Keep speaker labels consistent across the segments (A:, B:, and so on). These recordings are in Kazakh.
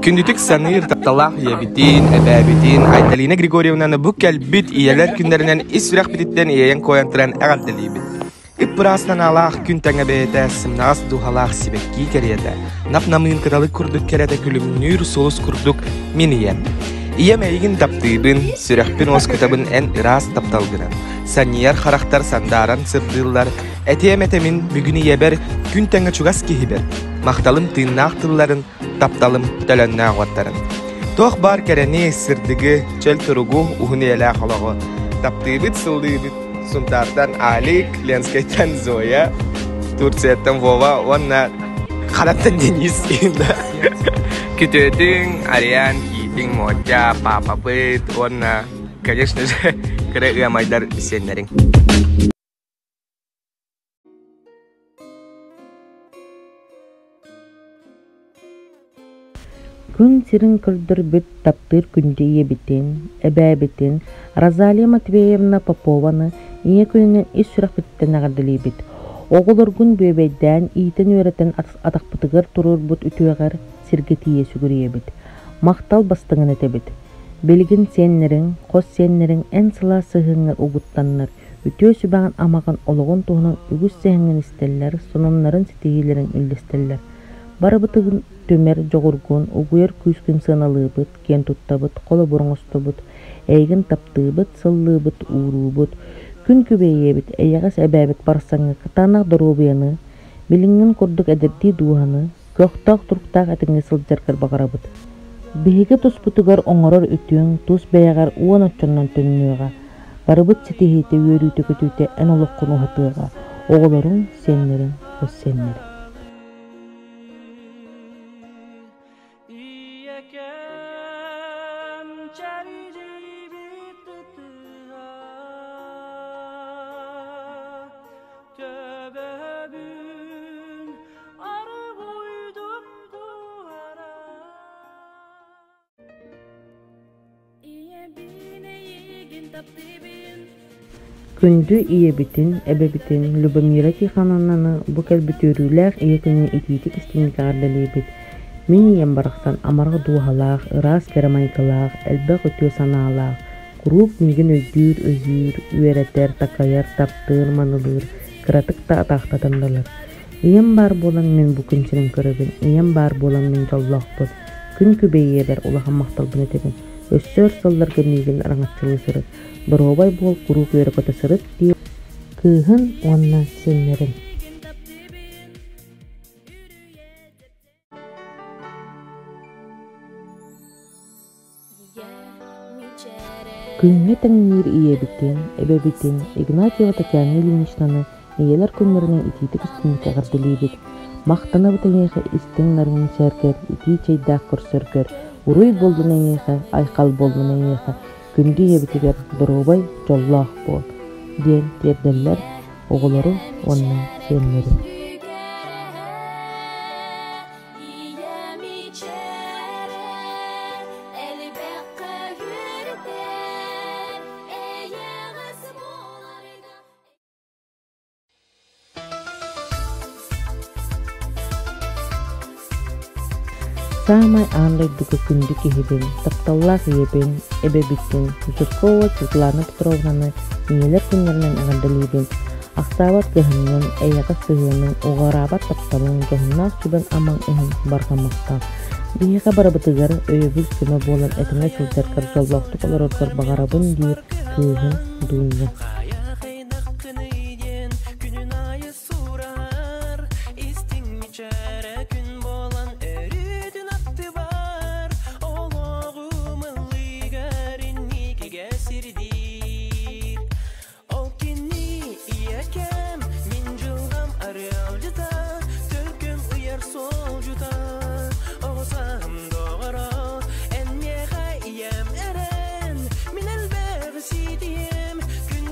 A: Kündütük sanır taptalaq yebitin, ebabitin, Aytalina Grigoriyevna'nı bu kelbit iyeler günlerinden isvirak bititten iyeyen koyantıran ağaldalibit. İppraslan alaq gün tanga beyete, sımnağız duhalaq sibekki keriyete, napnamın kıdalı kurduk kerete külümnür solus kurduk miniyem. İyem eygin taptıybın, sürehpin os kitabın en iras taptalgınan. Saniyar karakter sandaran sırdırlar, etiyem etemin bügünü yeber, gün tanga çugas kihiber. Maqtalım tığnaq tılların, taptalım tölönne ağatların. Toq bar kereni sırdıgı, çöl turugu, uhuni ele xologu. Taptıybıt sıldıybıt, suntardan Alik, Lenskaytan Zoya, Tursiyetten Vova, onna Kanattan Deniz inda. Kütüdün, Ariyan, Yitin, Moca, Papapıt, onna конечно же, kere ıyamaylar senlerin.
B: Күн сирин көлдөрбүт таптыр күндө ебитин, эбэбитин, Розалия Матвеевна Попованы ие күнүнөн ис сүрахбиттен агардылыбит. Оголор күн бөбөйдөн иитен өөрөтен атакпытыгар турурбут үтүөгөр сиргетие сүгүрүебит. Мактал бастыгын этебит. Белгин сеннерин, кос сеннерин эн сыла сыгыңар угуттаннар, үтүө сүбаган амаган ологон туһунун үгүс сехиңин истеллер, сонуннарын ситигилерин үлдестеллер. Барыбытыгын төмер жогургун, угуер күйскүн сыналыбыт, кен туттабыт, коло буруңостубут, эйгин таптыбыт, сыллыбыт, уурубут, күн күбейебит, эйягас эбэбит барсаңы, кытанак доробияны, билиңин курдук эдерди дууханы, көктак туруктак этиңи сылжаркар багарабыт. Биһиги туспутугар оңорор үтүң, тус бэягар уон оччоннон төннүөга, барыбыт ситихите үөрүүтө көтүүтө эн олоккун ухатыга, оголорун сеннерин, кос сеннерин. Күндү иебитин, эбебитин, Любомира Тихановнаны бу келбитөрүлээх иетини ититик истинник ардалыбит. Мен ием барахсан амарга дуухалаах, ырас керамайкалаах, элбек өтүө санаалаах, куруп мигин өйдүүр, өзүүр, үеретер, такаяр, таптыр, манылыр, кыратык та атаахтатандалар. Ием бар болан мен бу күнченин көрөбүн, ием бар болан мен жоллоохпут. Күн күбейебер улахан макталбын этебин. Өссөр сылларга мигин араңатчылы сырыт. Быробай бол куру көрөкөтө сырыт ди. Кыһын онна сеннерин. Күнгө таңныр иебитин, эбебитин, Игнатьева Татьяна Ильиничнаны иелер күннөрүнө ититик үстүнүккө агардылыбит. Мактанабыт эңеха истең нарын сәркер, ити чайдак көрсөркөр, уруй болдун эңеха, айкал болдун эңеха, күндү иебитигер Быробай жоллоох бол. Ден терделлер, оголору онна сеннери. Самай андай дуга күндү кихибин, тапталлах иебин, эбебитин, Жиркова Светлана Петровнаны иелер күннеринен агардылыбин. Аксабат кыһыннын, эйяга сыһыынын, угарабат тапталын, жохуннаах сүбен амаң ыһын баргамакта. Биһига барабытыгар өйөбүл көмө болан этиңе сылжаркар жоллоохтук олороргор багарабын диир кыыһын дуунья.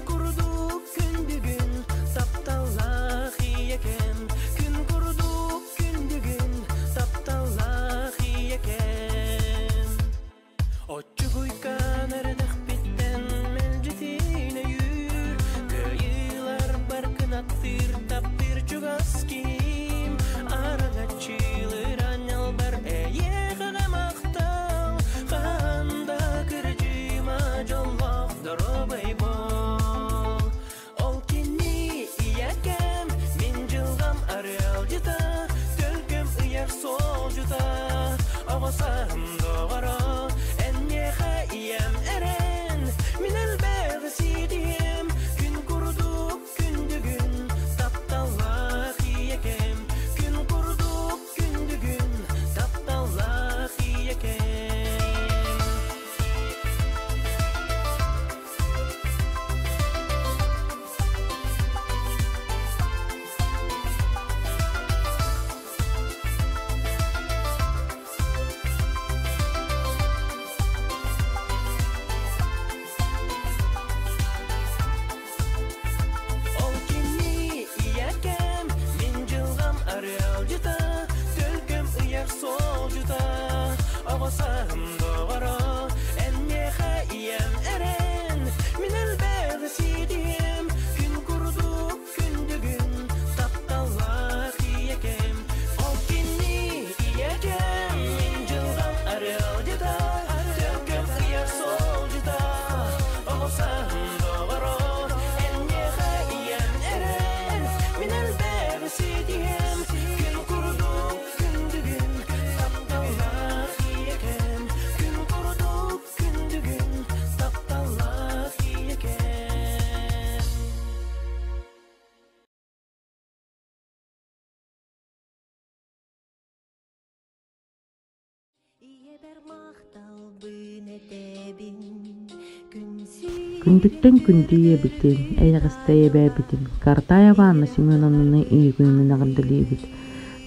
C: Kun Oğasam doğara enyehe iyem eren minel bersidiyem gün kurduk gündügün taptallak iyekem gün kurduk gündügün taptallak iyekem Oğasam doğara enyehe iyem eren minel bersidiyem gün kurduk gündügün taptallak iyekem o kinni iyekem min jılgam aralcıda tölgüm ıyar solcuda oğasam doğara enyehe iyem eren minel bersidiyem gün kurduk gündügün taptallak iyekem gün kurduk gündügün taptallak iyekem
B: Күндүттен күндүе битин, эйгыстая бәбитин, Картая Ванна Семеновнаны ийгүйнүн агындылыбыт.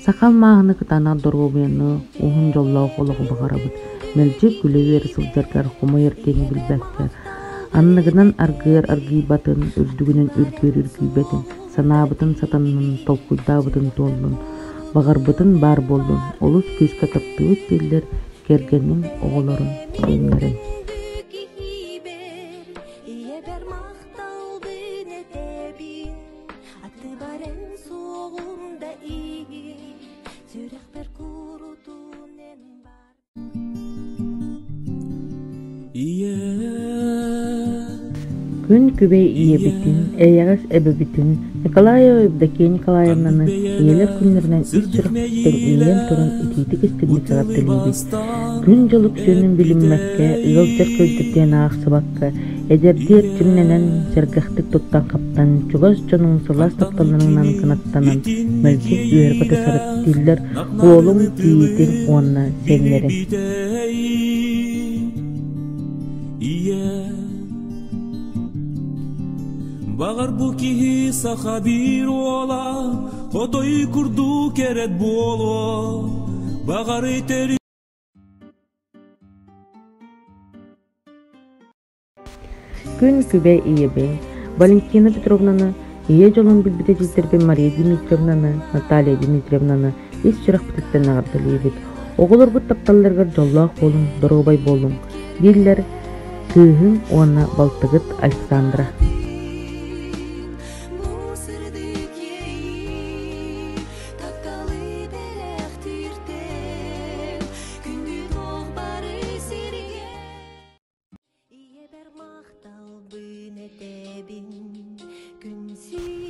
B: Сакал мағыны кытана доргобыяны уһун жоллау қолығы бағарабыт. Мелжек күлевер сылжаркар хумайыр тени билбәккер. Анныгынан аргый батын, үрдүгүнен үркür бәтин, санабытын сатанын толкуйдабытын толлун, бағарбытын бар болдун, олус көзка таптыбыт делдер кергенин оғолорун эңерен. Күн күбей ие битин, эйягас эбе битин, Николаева Евдокия Николаевнаны иелер күннерінен үс чырықтен иелен турын итейті кестігін сағаттылыбыт. Күн жылып сөнін білінмәкке, ылжар көздіктен ақсыбаққа, эдердер түнненен сәргіқтік тұттан қаптан, чугас чонун сылас тапталарынан кынаттанан, мөлчек үйербаты сарыт диллер, олым тиетин онна сәнлерін.
D: Bağır bu ki saha bir ola, Kotoyu kurdu keret bu ola, Bağır eteri.
B: Күн күбе ие бе, Валентина Петровнаны, ие жолын билбите жилтербе Мария Дмитриевнаны, Наталья Дмитриевнаны, ис чырак бітеттен ағырдылыбыт. Оғылыр бұт тапталларғар жоллақ болын, дорғабай болын. Диллер, күйін оны балтығыт Александра.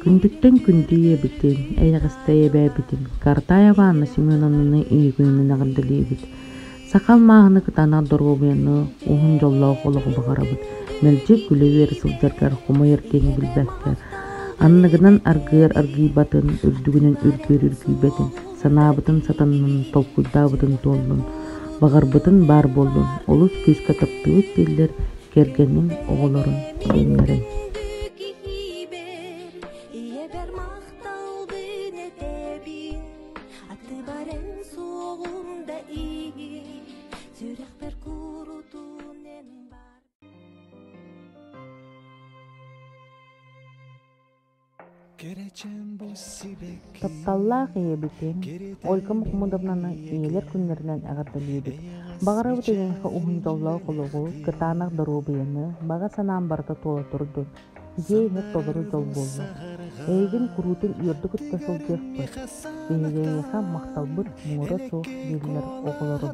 B: Күндүттен күндүе битин, эйгыстая бәбитин, Картая Ванна Семеновнаны ийгүйнүн агындылыбыт. Сакал мағыны кытана доргобыяны уһун жоллау қолығы бағарабыт. Мелжек күлевер сылжаркар хумайыр тени билбәккер. Анныгынан аргый батын, үрдүгүнен үркür бәтин, санабытын сатанын толкуйдабытын толлун, бағарбытын бар болдун, олус көзка таптыбыт делдер кергенин оғолорун эңерен. Тапталлах ие битин, Ольга Мухмудовнаны иелер күннерінен ағырдылыбыт. Бағарабыт еденға уһун жоллау қолығы, кытанақ дорубыяны, баға санаан барда тола тұрды. Жейгер толыры жол болды. Эйген курутын үйірді күтті сол жекпір. Бейгейеха мақталбыт мұра соқ елер оғылары.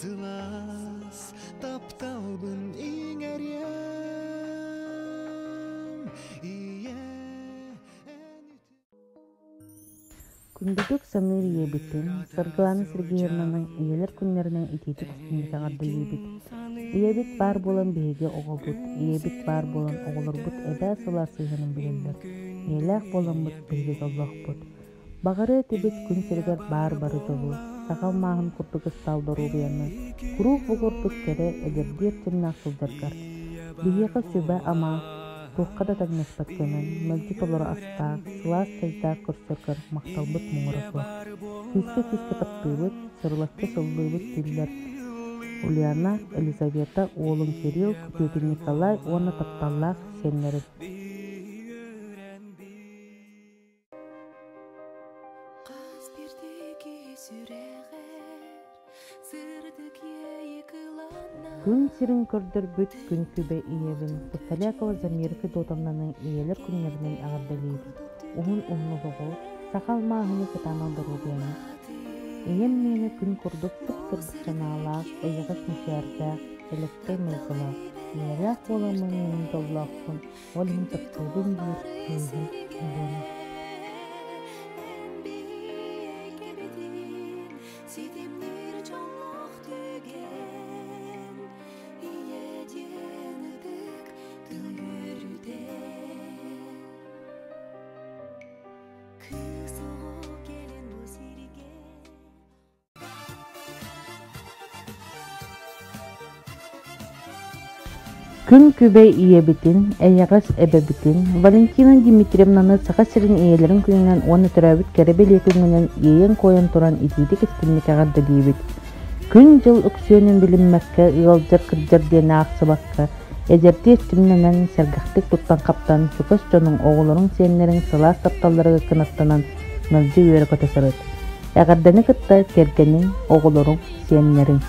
C: Sılas taptalbın inger yer
B: Күндүдүк саңыр иебитин, Саргыланы Сергеевнаның иелер күннерінің итеті күстіндегі ардылыбит. Иебит бар болан бейге оғылбут, иебит бар болан оғылырбут әбә сыла сыйғының білелер. Иеләқ боланбут бейге золлақбут. Бағары әтебет күн сергер бар-бары жолу, сағал мағын күрдігі сталдыру бияны. Күруқ бұғырбут кәрі әдердер тімнақ сылдыргар. Бейеға сөбә ама, Туққада тагнеспәткенен, мәлдит олары астақ, сылас тәздақ көрсөкір, мақталбыт мұңырықлық. Кеске таптыбыт, сырлақты сыллыбыт тиллер. Ульяна, Елизавета, оğlun Кирилл, Күпеги Николай, оны тапталлақ сенлері. Күн сирин көрдір бүт күн күбе иебін. Пусталякова Замирка дотамнаның иелер күннерінен ағардалейді. Оғын оғылығы, сақал мағыны кітамал дұрубияны. Ием мені күн көрдік сып-сырдық жаналақ, әйіғіш мүшәрді, әлекке мәзілақ. Иеләқ боламын менің доллақпын, олың тұптығын бір көзін күнбені. Күн күбе иебитин, әйяғас әбәбитин, Валентина Дмитриевнаны саға сирин иелерін күнінен оны түрәбіт кәребел екіңінен иейен қойын тұран итейдік істілмек ағарды дейбіт. Күн жыл үксүйенін білінмәкке, ұйалжар кірдер дені ақсы баққа, әдерді естімненен сәргіқтік тұттан қаптан, шүкіс жоның оғылырың сенлерін сылас тапталарығы кынаттанан мөлді өйері көтесірет. Әғарданы кітті кергенің оғылырың сенлерін.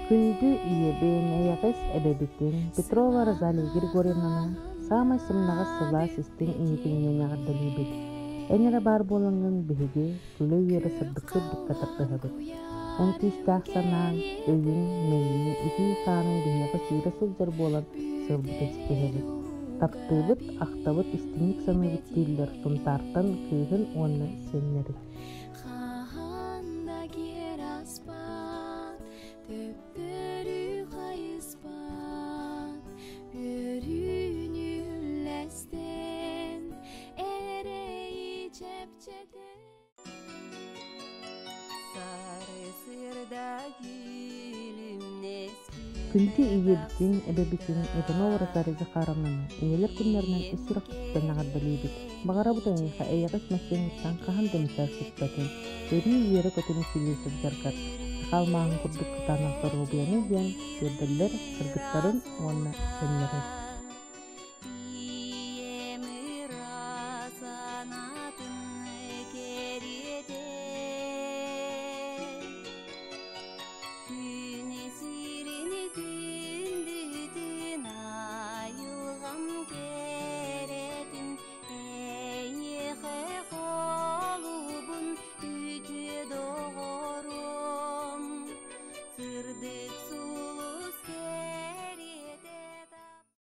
B: Күнді иебен әйәғыз әбәбітін Петрова Розалия Григорьевнаның самай сымнаға сыла систен иебінен ағардалыбет. Әнері бар болыңын бігі күлі үйері сырдықы бұққатақтығыбет. Он күйістәқ санаң, өйін, мәйін, үгі қаның бігі сүйрі сылжыр болан сылбыты істегебет. Таптыбыт, ақтабыт істінік саны біттейлер, сұнтартын күйгін оны сенлері. Күнді иебітін, әбәбітін, Иванова Розалия Захаровнаны иелер күнлерінен үсірік түттен ағардалейбіт. Бағара бұдан еға әйіғыз мәсленіттен қаған дәмсәр сүттәтін. Өрі үйері көтіні сөйлесіп жарғар. Сақал мағын күрдік күтанақтар обияны ден, ерділер, сыргыттарын онына сөнлерін.